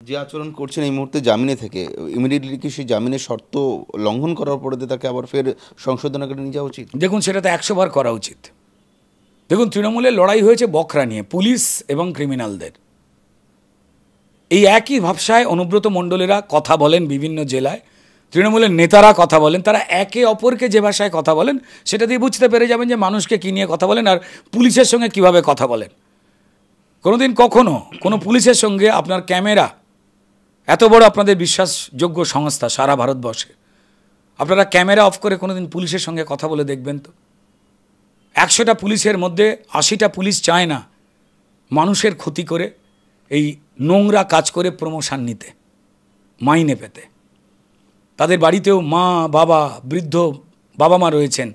যে আচরণ করছেন এই মুহূর্তে জামিনে থেকে, ইমিডিয়েটলি কি সেই জামিনের শর্ত লঙ্ঘন করার পরে তাকে আবার ফের সংশোধনাগারে নিয়ে যাওয়া উচিত? দেখুন, সেটা তো 100 বার করা উচিত। দেখুন, তৃণমূলের লড়াই হয়েছে বকরা নিয়ে, পুলিশ এবং ক্রিমিনালদের। এই একই ভাবসায় অনুব্রত মণ্ডলেরা কথা বলেন বিভিন্ন জেলায়, তৃণমূলের নেতারা কথা বলেন, তারা একে অপরকে যে ভাষায় কথা বলেন সেটা দিয়ে বুঝতে পেরে যাবেন যে মানুষকে কী নিয়ে কথা বলেন আর পুলিশের সঙ্গে কিভাবে কথা বলেন। কোনোদিন কখনো কোনো পুলিশের সঙ্গে আপনার ক্যামেরা, এত বড় আপনাদের বিশ্বাসযোগ্য সংস্থা সারা ভারতবর্ষে, আপনারা ক্যামেরা অফ করে কোনোদিন পুলিশের সঙ্গে কথা বলে দেখবেন তো? 100টা পুলিশের মধ্যে 80টা পুলিশ চায় না মানুষের ক্ষতি করে এই নোংরা কাজ করে প্রমোশন নিতে, মাইনে পেতে। তাদের বাড়িতেও মা বাবা, বৃদ্ধ বাবা মা রয়েছেন,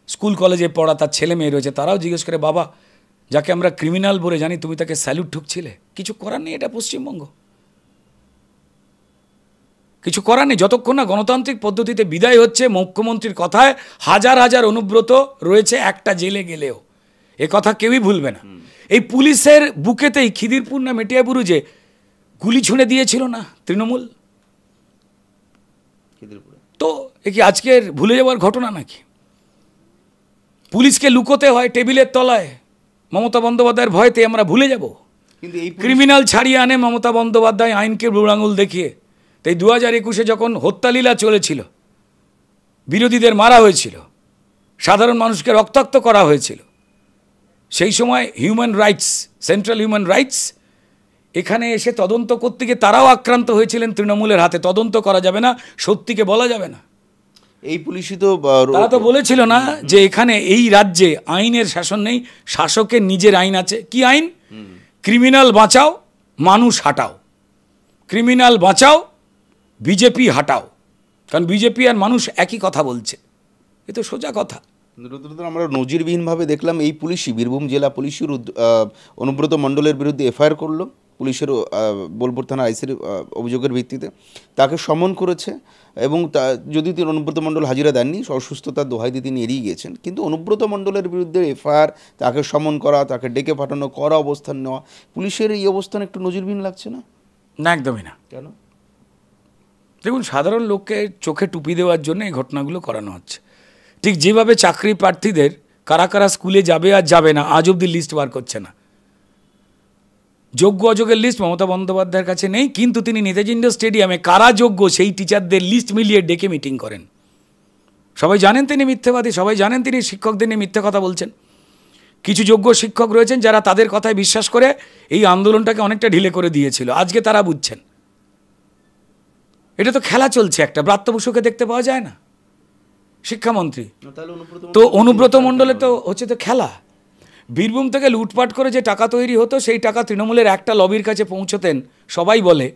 স্কুল কলেজে পড়া তার ছেলে মেয়ে রয়েছে, তারাও জিজ্ঞেস করে, বাবা যাকে আমরা ক্রিমিনাল বলে জানি তুমি তাকে স্যালুট ঠুকছিলে? কিছু করার নেই, এটা পশ্চিমবঙ্গ। কিছু করার নেই। যতক্ষণ না গণতান্ত্রিক পদ্ধতিতে বিদায় হচ্ছে, মুখ্যমন্ত্রীর কথায় হাজার হাজার অনুব্রত রয়েছে একটা জেলে গেলেও, এ কথা কেউই ভুলবে না। এই পুলিশের বুকেতেই খিদিরপুর না মেটিয়াবুরুজে গুলি ছুঁড়ে দিয়েছিল না তৃণমূল? তো এ কি আজকের ভুলে যাওয়ার ঘটনা নাকি? পুলিশকে লুকোতে হয় টেবিলের তলায়, মমতা বন্দ্যোপাধ্যায়ের ভয়তে আমরা ভুলে যাব? কিন্তু এই ক্রিমিনাল ছাড়িয়ে আনে মমতা বন্দ্যোপাধ্যায় আইনকে বুড়ো আঙুল দেখিয়ে। তাই 2021-এ যখন হত্যালীলা চলেছিল, বিরোধীদের মারা হয়েছিল, সাধারণ মানুষকে রক্তাক্ত করা হয়েছিল, সেই সময় human rights, central human rights এখানে এসে তদন্ত করতে গিয়ে তারাও আক্রান্ত হয়েছিলেন তৃণমূলের হাতে। তদন্ত করা যাবে না, সত্যিকে বলা যাবে না। এই পুলিশই তো তারা তো বলেছিল না যে এখানে এই রাজ্যে আইনের শাসন নেই, শাসকের নিজের আইন আছে। কি আইন? ক্রিমিনাল বাঁচাও, মানুষ হাঁটাও। ক্রিমিনাল বাঁচাও, বিজেপি হাঁটাও। কারণ বিজেপি আর মানুষ একই কথা বলছে, এ তো সোজা কথা। আমরা নজিরবিহীনভাবে দেখলাম এই পুলিশই, বীরভূম জেলা পুলিশের অনুব্রত মণ্ডলের বিরুদ্ধে এফআইআর করলো, পুলিশের বোলপুর থানা আইসির অভিযোগের ভিত্তিতে তাকে সমন করেছে। এবং যদি তিনি অনুব্রত মণ্ডল হাজিরা দেননি, অসুস্থতার দোহাই দিয়ে তিনি এড়িয়ে গিয়েছেন, কিন্তু অনুব্রত মণ্ডলের বিরুদ্ধে এফআইআর, তাকে সমন করা, তাকে ডেকে পাঠানো, করা অবস্থান নেওয়া, পুলিশের এই অবস্থান একটু নজিরবিহীন লাগছে না? না, একদমই না। কেন? দেখুন, সাধারণ লোককে চোখে টুপি দেওয়ার জন্য এই ঘটনাগুলো করানো হচ্ছে। ঠিক যেভাবে চাকরি প্রার্থীদের কারা কারা স্কুলে যাবে আর যাবে না আজ অব্দি লিস্ট বার করছে না, যোগ্য অযোগ্যের লিস্ট মমতা বন্দ্যোপাধ্যায়ের কাছে নেই, কিন্তু তিনি নেতাজি ইন্ডোর স্টেডিয়ামে কারা যোগ্য সেই টিচারদের লিস্ট মিলিয়ে ডেকে মিটিং করেন। সবাই জানেন তিনি মিথ্যেবাদী, সবাই জানেন তিনি শিক্ষকদের নিয়ে মিথ্যে কথা বলছেন। কিছু যোগ্য শিক্ষক রয়েছেন যারা তাদের কথায় বিশ্বাস করে এই আন্দোলনটাকে অনেকটা ঢিলে করে দিয়েছিল, আজকে তারা বুঝছেন। এটা তো খেলা চলছে একটা, ব্রাত্য বসুকে দেখতে পাওয়া যায় না শিক্ষামন্ত্রী, তো অনুব্রত মণ্ডলে তো হচ্ছে তো খেলা। বীরভূম থেকে লুটপাট করে যে টাকা তৈরি হতো সেই টাকা তৃণমূলের একটা লবির কাছে পৌঁছতেন, সবাই বলে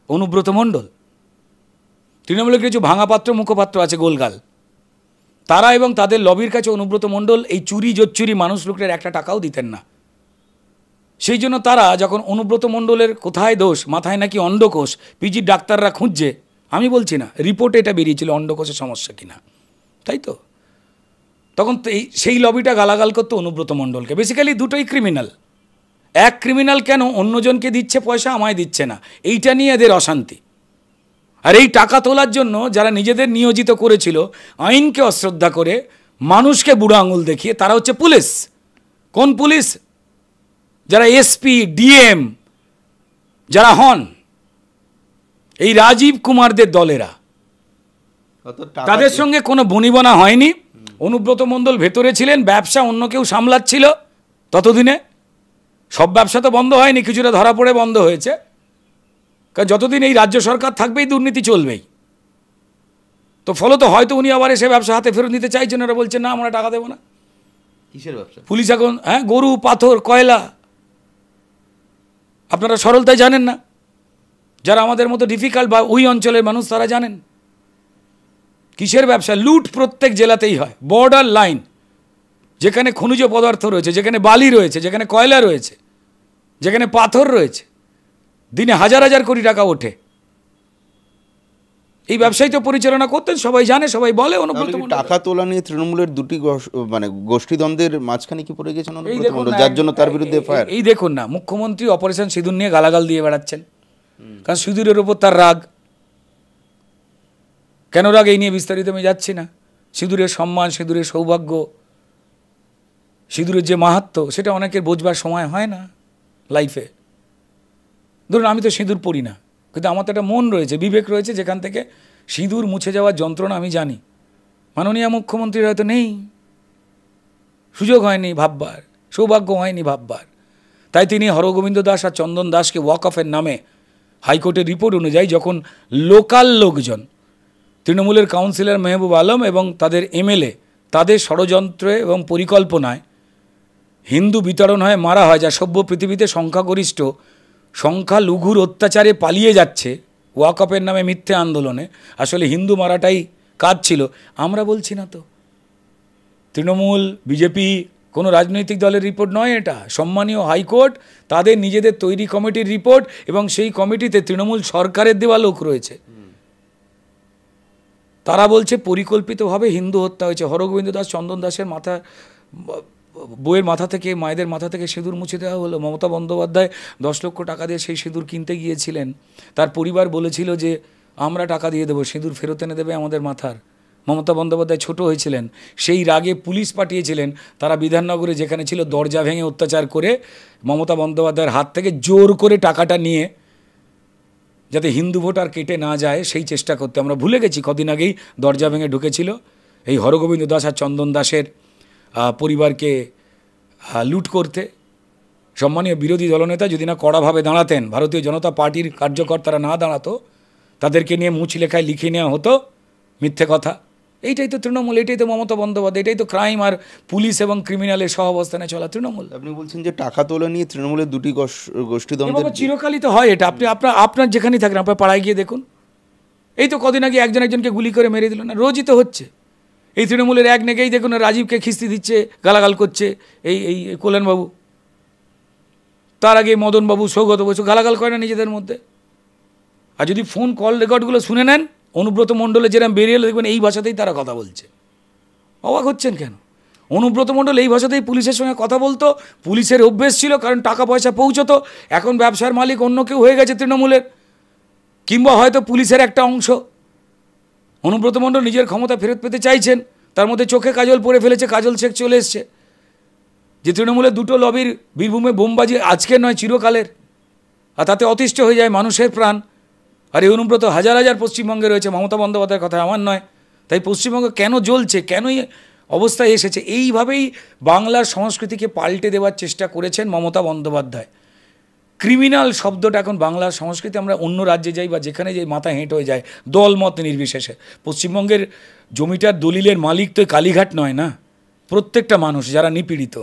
অনুব্রত মণ্ডল। তৃণমূলের কিছু ভাঙাপাত্র মুখপাত্র আছে গোলগাল, তারা এবং তাদের লবির কাছে অনুব্রত মণ্ডল এই চুরি জোচ্চুরি মানুষ লুটের একটা টাকাও দিতেন না। সেই জন্য তারা যখন অনুব্রত মণ্ডলের কোথায় দোষ, মাথায় নাকি অন্ডকোষ, পিজির ডাক্তাররা খুঁজছে, আমি বলছি না, রিপোর্টে এটা বেরিয়েছিল অন্ডকোষের সমস্যা কিনা, তাই তো তখন সেই লবিটা গালাগাল করতো অনুব্রত মণ্ডলকে। বেসিক্যালি দুটোই ক্রিমিনাল। এক ক্রিমিনাল কেন অন্যজনকে দিচ্ছে পয়সা, আমায় দিচ্ছে না, এইটা নিয়ে এদের অশান্তি। আর এই টাকা তোলার জন্য যারা নিজেদের নিয়োজিত করেছিল আইনকে অশ্রদ্ধা করে, মানুষকে বুড়ো আঙুল দেখিয়ে, তারা হচ্ছে পুলিশ। কোন পুলিশ? যারা এসপি ডিএম যারা হন, এই রাজীব কুমারদের দলেরা, তাদের সঙ্গে কোনো বনিবনা হয়নি। অনুব্রত মণ্ডল ভেতরে ছিলেন, ব্যবসা অন্য কেউ সামলাচ্ছিল ততদিনে। সব ব্যবসা তো বন্ধ হয়নি, কিছুটা ধরা পড়ে বন্ধ হয়েছে, কারণ যতদিন এই রাজ্য সরকার থাকবেই দুর্নীতি চলবেই। তো ফলত হয়তো উনি আবার এসে ব্যবসা হাতে ফেরত নিতে চাইছেন, ওরা বলছেন না আমরা টাকা দেবো না। কিসের ব্যবসা? পুলিশ এখন গরু, পাথর, কয়লা। আপনারা সরলতায় জানেন না, যারা আমাদের মতো ডিফিকাল্ট বা ওই অঞ্চলের মানুষ তারা জানেন কিসের ব্যবসা। লুট প্রত্যেক জেলাতেই হয়, বর্ডার লাইন, যেখানে খনিজ পদার্থ রয়েছে, যেখানে বালি রয়েছে, যেখানে কয়লা রয়েছে, যেখানে পাথর রয়েছে, দিনে হাজার হাজার কোটি টাকা ওঠে। এই ব্যবসায়ী তো পরিচালনা করতেন, সবাই জানে, সবাই বলে। অনুব্রত টাকা তোলা নিয়ে তৃণমূলের দুটি মানে গোষ্ঠীদ্বন্দ্বের মাঝখানে কি পড়ে গেছেন অনুব্রত মণ্ডল, যার জন্য তার বিরুদ্ধে এফআইআর? এই দেখুন না, মুখ্যমন্ত্রী অপারেশন সিঁদুর নিয়ে গালাগাল দিয়ে বেড়াচ্ছেন, কারণ সিঁদুরের ওপর তার রাগ। কেন রাগ এই নিয়ে বিস্তারিত আমি যাচ্ছি না। সিঁদুরের সম্মান, সিঁদুরের সৌভাগ্য, সিঁদুরের যে মাহাত্ম্য সেটা অনেকের বোঝবার সময় হয় না লাইফে। ধরুন আমি তো সিঁদুর পরি না, কিন্তু আমার তো একটা মন রয়েছে, বিবেক রয়েছে, যেখান থেকে সিঁদুর মুছে যাওয়ার যন্ত্রণা আমি জানি। মাননীয় মুখ্যমন্ত্রীর হয়তো নেই, সুযোগ হয়নি ভাববার, সৌভাগ্য হয়নি ভাববার। তাই তিনি হরগোবিন্দ দাস আর চন্দন দাসকে ওয়াক অফের নামে হাইকোর্টের রিপোর্ট অনুযায়ী যখন লোকাল লোকজন, তৃণমূলের কাউন্সিলর মেহবুব আলম এবং তাদের এমএলএ, তাদের ষড়যন্ত্রে এবং পরিকল্পনায় হিন্দু বিতরণ হয়ে মারা হয়, যা সভ্য পৃথিবীতে সংখ্যাগরিষ্ঠ সংখ্যালঘুর অত্যাচারে পালিয়ে যাচ্ছে ওয়াক অফের নামে মিথ্যে আন্দোলনে, আসলে হিন্দু মারাটাই কাজ ছিল। আমরা বলছি না তো, তৃণমূল, বিজেপি, কোনো রাজনৈতিক দলের রিপোর্ট নয় এটা, সম্মানীয় হাইকোর্ট তাদের নিজেদের তৈরি কমিটির রিপোর্ট, এবং সেই কমিটিতে তৃণমূল সরকারের দেওয়া লোক রয়েছে। তারা বলছে পরিকল্পিতভাবে হিন্দু হত্যা হয়েছে। হরগোবিন্দ দাস, চন্দন দাসের মাথা, বইয়ের মাথা থেকে, মায়েদের মাথা থেকে সিঁদুর মুছে দেওয়া হলো। মমতা বন্দ্যোপাধ্যায় 10 লক্ষ টাকা দিয়ে সেই সিঁদুর কিনতে গিয়েছিলেন। তার পরিবার বলেছিল যে আমরা টাকা দিয়ে দেবো, সিঁদুর ফেরত এনে দেবে আমাদের মাথার। মমতা বন্দ্যোপাধ্যায় ছোট হয়েছিলেন, সেই রাগে পুলিশ পাঠিয়েছিলেন। তারা বিধাননগরে যেখানে ছিল দরজা ভেঙে অত্যাচার করে মমতা বন্দ্যোপাধ্যায়ের হাত থেকে জোর করে টাকাটা নিয়ে যাতে হিন্দু ভোট আর কেটে না যায় সেই চেষ্টা করতে। আমরা ভুলে গেছি কদিন আগেই দরজা ভেঙে ঢুকেছিল এই হরগোবিন্দ দাস আর চন্দন দাসের পরিবারকে লুট করতে। সম্মানীয় বিরোধী দলনেতা যদি না কড়াভাবে দাঁড়াতেন, ভারতীয় জনতা পার্টির কার্যকর্তারা না দাঁড়াতো, তাদেরকে নিয়ে মুচলেখায় লিখে নেওয়া হতো মিথ্যে কথা। এইটাই তো তৃণমূল, এটাই তো মমতা বন্দ্যোপাধ্যায়, এটাই তো ক্রাইম আর পুলিশ এবং ক্রিমিনালের সহ অবস্থানে চলা তৃণমূল। আপনি বলছেন যে টাকা তোলা নিয়ে তৃণমূলের দুটি গোষ্ঠীদ্বন্দ্ব চিরকালই তো হয় এটা। আপনার যেখানেই থাকেন, আপনার পাড়ায় গিয়ে দেখুন, এই তো কদিন আগে একজনকে গুলি করে মেরে দিল না, রোজই তো হচ্ছে। এই তৃণমূলের এক নেগেই দেখুন রাজীবকে খিস্তি দিচ্ছে, গালাগাল করছে এই কল্যাণবাবু, তার আগে মদনবাবু, সৌগত বসু গালাগাল করে না নিজেদের মধ্যে। আর যদি ফোন কল রেকর্ডগুলো শুনে নেন, অনুব্রত মণ্ডলে যেরকম বেরিয়ে এলো দেখবেন এই ভাষাতেই তারা কথা বলছে। অবাক হচ্ছেন কেন? অনুব্রত মণ্ডল এই ভাষাতেই পুলিশের সঙ্গে কথা বলতো, পুলিশের অভ্যেস ছিল, কারণ টাকা পয়সা পৌঁছতো। এখন ব্যবসার মালিক অন্য কেউ হয়ে গেছে তৃণমূলের, কিংবা হয়তো পুলিশের একটা অংশ। অনুব্রত মণ্ডল নিজের ক্ষমতা ফেরত পেতে চাইছেন, তার মধ্যে চোখে কাজল পরে ফেলেছে, কাজল শেখ চলে এসছে। যে তৃণমূলের দুটো লবির বীরভূমে বোমবাজি আজকের নয় চিরকালের, আর তাতে অতিষ্ঠ হয়ে যায় মানুষের প্রাণ। আর এই অনুব্রত হাজার হাজার পশ্চিমবঙ্গে রয়েছে, মমতা বন্দ্যোপাধ্যায়ের কথা আমার নয়। তাই পশ্চিমবঙ্গ কেন জ্বলছে, কেনই অবস্থায় এসেছে, এইভাবেই বাংলার সংস্কৃতিকে পাল্টে দেওয়ার চেষ্টা করেছেন মমতা বন্দ্যোপাধ্যায়। ক্রিমিনাল শব্দটা এখন বাংলার সংস্কৃতি, আমরা অন্য রাজ্যে যাই বা যেখানে যাই মাথা হেঁট হয়ে যায়, দল মত নির্বিশেষে। পশ্চিমবঙ্গের জমিটার দলিলের মালিক তো কালীঘাট নয় না, প্রত্যেকটা মানুষ যারা নিপীড়িত।